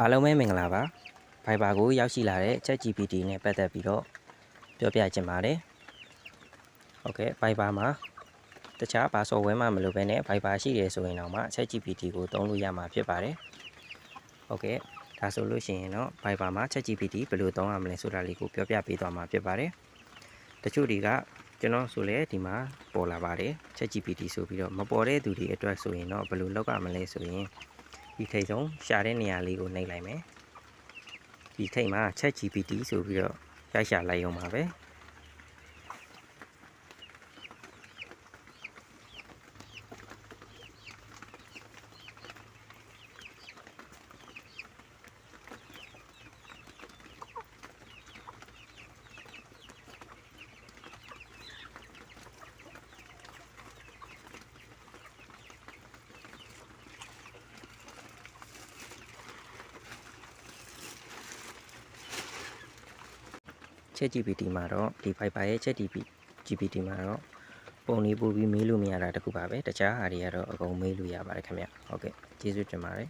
အားလုံးပဲမင်္ဂလာပါ Viber ကိုရောက်ရှိလာတဲ့ ChatGPT နဲ့ပတ်သက်ပြီးတော့ပြောပြချင်ပါတယ်ဟုတ်ကဲ့ Viber မှာတခြားဘာ software မှမလိုဘဲနဲ့ Viber ရှိတယ်ဆိုရင်တော့မှ ChatGPT ကိုသုံးလို့ရမှာဖြစ်ပါတယ်ဟုတ်ကဲ့ဒါဆိုလို့ရှိရင်တော့ Viber မှာ ChatGPT ဘယ်လိုသုံးရမလဲဆိုတာလေးကိုပြောပြပေးသွားမှာဖြစ်ပါတယ်တချို့တွေကကျွန်တော်ဆိုလဲဒီမှာပေါ်လာပါတယ် ChatGPT ဆိုပြီးတော့မပေါ်တဲ့သူတွေအတွက်ဆိုရင်တော့ဘယ်လိုလုပ်ရမလဲဆိုရင်ဒီထိပ်ဆုံးရှာတဲ့နေရာလေးကိုနှိပ်လိုက်မယ်ဒီထိပ်မှာ ChatGPT ဆိုပြီးတော့ရိုက်ရှာလိုက်ရုံပါပဲChatGPT မှာတော့ဒီ Viber ရဲ့ ChatGPT မှာတော့ပုံလေးပို့ပြီးမေးလို့မရတာတခုပါပဲတခြားဟာတွေကတော့အကုန်မေးလို့ရပါတယ်ခင်ဗျဟုတ်ကဲ့ကျေးဇူးတင်ပါတယ်